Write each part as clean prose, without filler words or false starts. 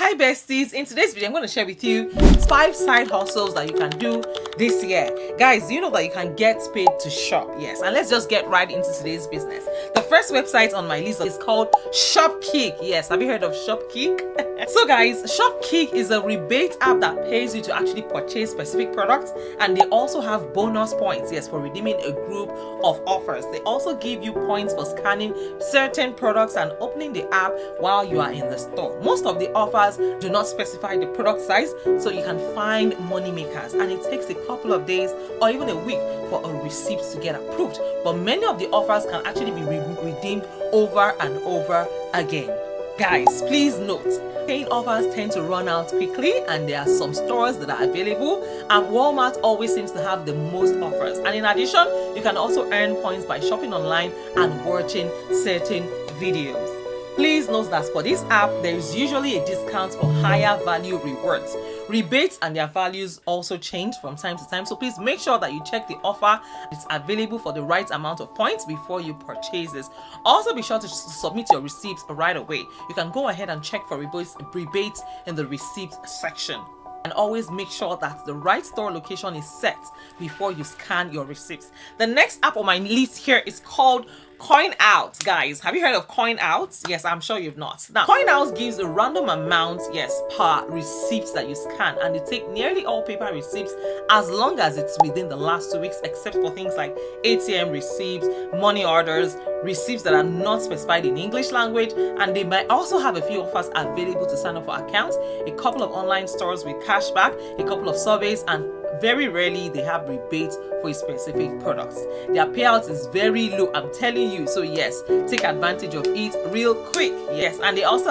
Hi besties, in today's video I'm going to share with you 5 side hustles that you can do this year. Guys, you know that you can get paid to shop? Yes, and let's just get right into today's business. The first website on my list is called Shopkick. Yes, have you heard of Shopkick? So guys, Shopkick is a rebate app that pays you to actually purchase specific products, and they also have bonus points, yes, for redeeming a group of offers. They also give you points for scanning certain products and opening the app while you are in the store. Most of the offers do not specify the product size, so you can find money makers, and it takes a couple of days or even a week for a receipt to get approved. But many of the offers can actually be redeemed over and over again. Guys, please note, paying offers tend to run out quickly, and there are some stores that are available, and Walmart always seems to have the most offers. And in addition, you can also earn points by shopping online and watching certain videos. Please note that for this app, there is usually a discount for higher value rewards. Rebates and their values also change from time to time, so please make sure that you check the offer is available for the right amount of points before you purchase this. Also, be sure to submit your receipts right away. You can go ahead and check for rebates in the receipts section. And always make sure that the right store location is set before you scan your receipts. The next app on my list here is called Coin Out. Guys, have you heard of Coin Out? Yes, I'm sure you've not. Now, Coin Out gives a random amount, yes, per receipt that you scan, and they take nearly all paper receipts as long as it's within the last 2 weeks, except for things like ATM receipts, money orders, receipts that are not specified in English language, and they might also have a few offers available to sign up for accounts, a couple of online stores with cashback, a couple of surveys, and very rarely they have rebates for specific products. Their payout is very low, I'm telling you. So yes, take advantage of it real quick. Yes, and they also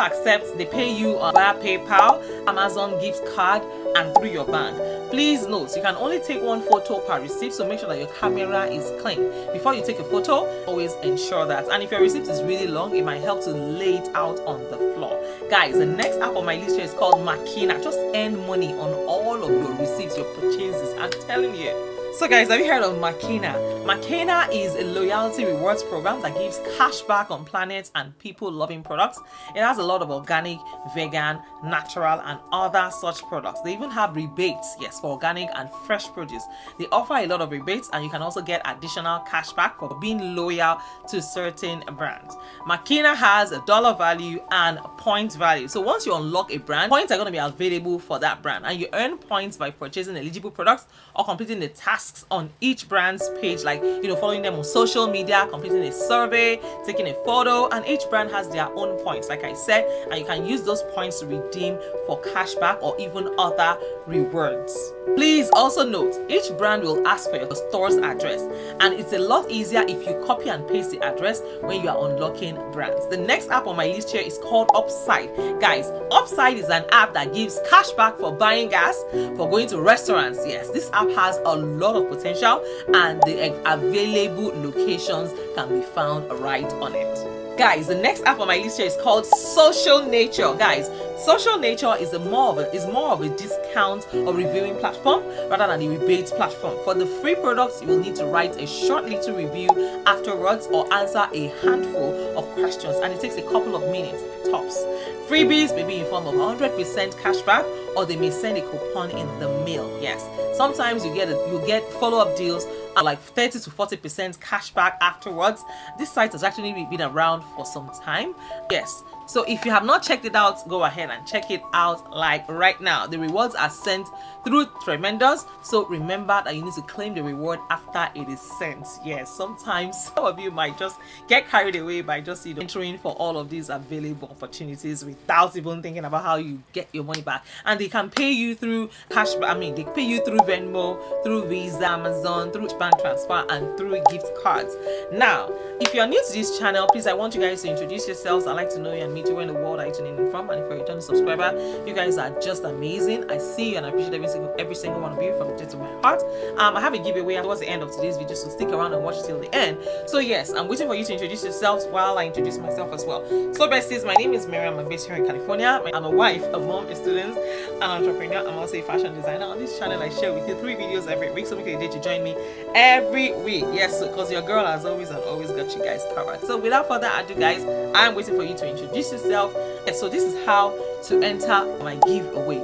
they pay you via PayPal, Amazon gift card, and through your bank. Please note, you can only take 1 photo per receipt, so make sure that your camera is clean. Before you take a photo, always ensure that. And if your receipt is really long, it might help to lay it out on the floor. Guys, the next app on my list here is called Makina. Just earn money on all of your receipts, your purchases, I'm telling you. So guys, have you heard of Makina? Makina is a loyalty rewards program that gives cash back on planet and people loving products. It has a lot of organic, vegan, natural, and other such products. They even have rebates, yes, for organic and fresh produce. They offer a lot of rebates, and you can also get additional cash back for being loyal to certain brands. Makina has a dollar value and point value. So once you unlock a brand, points are going to be available for that brand, and you earn points by purchasing eligible products or completing the tasks on each brand's page, like following them on social media, completing a survey, taking a photo, and each brand has their own points, like I said, and you can use those points to redeem for cashback or even other rewards. Please also note, each brand will ask for your store's address, and it's a lot easier if you copy and paste the address when you are unlocking brands. The next app on my list here is called Upside. Guys, Upside is an app that gives cashback for buying gas, for going to restaurants. Yes, this app has a lot of potential, and the available locations can be found right on it. Guys, the next app on my list here is called Social Nature. Guys, Social Nature is more of a discount or reviewing platform rather than a rebates platform. For the free products, you will need to write a short little review afterwards or answer a handful of questions, and it takes a couple of minutes tops. Freebies may be in form of 100% cashback, or they may send a coupon in the mail. Yes, sometimes you get follow-up deals like 30 to 40% cashback afterwards. This site has actually been around for some time. Yes, so if you have not checked it out, go ahead and check it out like right now. The rewards are sent through Tremendous, so remember that you need to claim the reward after it is sent. Yes, sometimes some of you might just get carried away by just entering for all of these available opportunities without even thinking about how you get your money back. And they can pay you through they pay you through Venmo, through Visa, Amazon, through bank transfer, and through gift cards. Now, if you are new to this channel, please, I want you guys to introduce yourselves. I'd like to know you and meet you. Where in the world are you tuning in from? And if you're a returning subscriber, you guys are just amazing. I see you and I appreciate every single one of you from the depth of my heart. I have a giveaway towards the end of today's video, so stick around and watch till the end. So yes, I'm waiting for you to introduce yourselves while I introduce myself as well. So besties, my name is Mariam. I'm based here in California. I'm a wife, a mom, a student, an entrepreneur. I'm also a fashion designer. On this channel, I share with you 3 videos every week, so make it a day to join me every week. Yes, because your girl has always got you guys covered. So without further ado, guys, I'm waiting for you to introduce introduce yourself. And so this is how to enter my giveaway.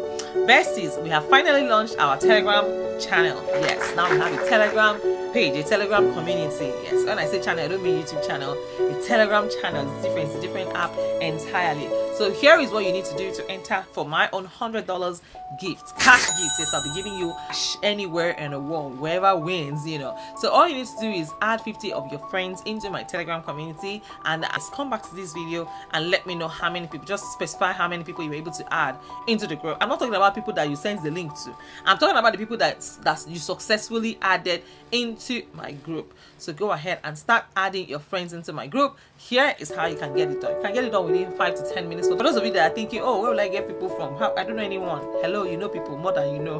Besties, we have finally launched our Telegram channel. Yes, now we have a Telegram page, a Telegram community. Yes, when I say channel, I don't mean YouTube channel. A Telegram channel is different. It's a different app entirely. So here is what you need to do to enter for my own $100 gift, cash gift. Yes, I'll be giving you anywhere in the world, whoever wins, you know. So all you need to do is add 50 of your friends into my Telegram community, and just come back to this video and let me know how many people. Just specify how many people you were able to add into the group. I'm not talking about people that you sent the link to. I'm talking about the people that you successfully added into my group. So go ahead and start adding your friends into my group. Here is how you can get it done. You can get it done within 5 to 10 minutes. For those of you that are thinking, oh, where will I get people from? I don't know anyone. Hello, you know people more than you know.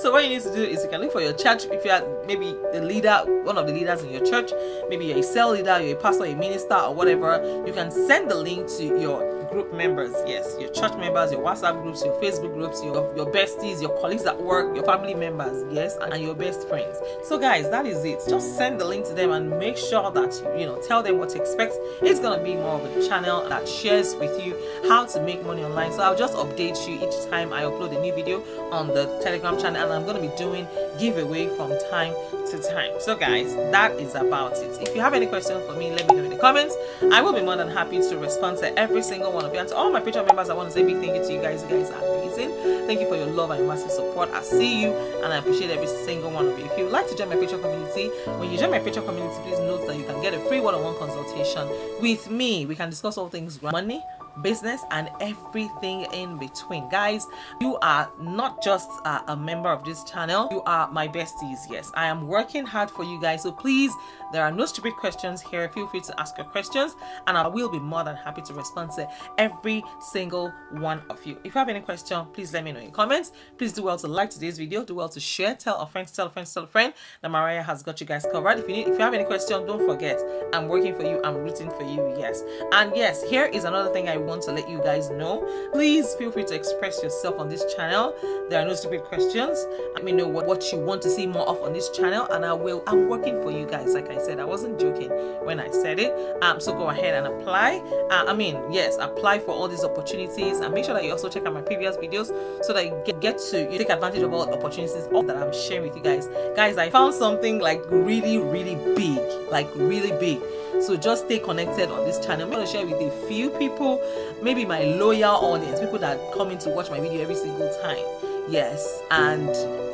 So what you need to do is you can look for your church. If you are maybe the leader, one of the leaders in your church, maybe you're a cell leader, you're a pastor, a minister, or whatever, you can send the link to your group members. Yes, your church members, your WhatsApp groups, your Facebook groups, your besties, your colleagues at work, your family members, yes, and your best friends. So guys, that is it. Just send the link to them and make sure that you know, tell them what to expect. It's gonna be more of a channel that shares with you how to make money online. So I'll just update you each time I upload a new video on the Telegram channel, and I'm gonna be doing giveaway from time to time. So guys, that is about it. If you have any questions for me, let me know in the comments. I will be more than happy to respond to every single one of you. And to all my Patreon members, I want to say big thank you to you guys. You guys are amazing. Thank you for your love and massive support. I see you and I appreciate every single one of you. If you would like to join my Patreon community, when you join my Patreon community, please note that you can get a free one-on-one consultation with me. We can discuss all things money, business, and everything in between. Guys, you are not just a member of this channel, you are my besties. Yes, I am working hard for you guys, so please, there are no stupid questions here. Feel free to ask your questions and I will be more than happy to respond to every single one of you. If you have any question, please let me know in the comments. Please do well to like today's video, do well to share, tell a friend, tell a friend, tell a friend that Mariah has got you guys covered. If you have any question, don't forget, I'm working for you, I'm rooting for you. Yes, and yes, here is another thing I want to let you guys know. Please feel free to express yourself on this channel. There are no stupid questions. Let me know what you want to see more of on this channel, and I'm working for you guys. Like I said, I wasn't joking when I said it. So go ahead and apply. Apply for all these opportunities, and make sure that you also check out my previous videos so that you get to take advantage of all the opportunities that I'm sharing with you guys. Guys, I found something like really big, like really big. So just stay connected on this channel. I'm going to share with a few people, maybe my loyal audience, people that come in to watch my video every single time. Yes, and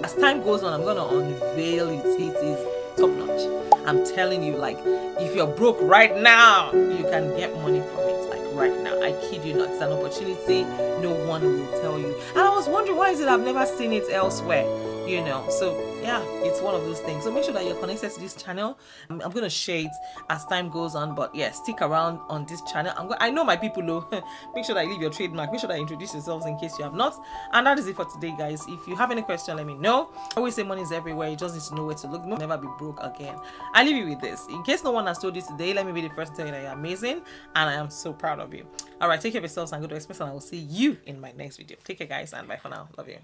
as time goes on, I'm going to unveil it. It is top notch. I'm telling you, like, if you're broke right now, you can get money from it, like right now. I kid you not. It's an opportunity no one will tell you. And I was wondering, why is it I've never seen it elsewhere? You know, so yeah, it's one of those things. So make sure that you're connected to this channel. I'm going to share it as time goes on, but yeah, stick around on this channel. I know my people know. Make sure that you leave your trademark. Make sure that you introduce yourselves in case you have not. And that is it for today, guys. If you have any question, let me know. I always say money is everywhere. You just need to know where to look. You'll never be broke again. I leave you with this. In case no one has told you today, let me be the first to tell you that you're amazing, and I am so proud of you. All right, take care of yourselves and go to Express, and I will see you in my next video. Take care, guys, and bye for now. Love you.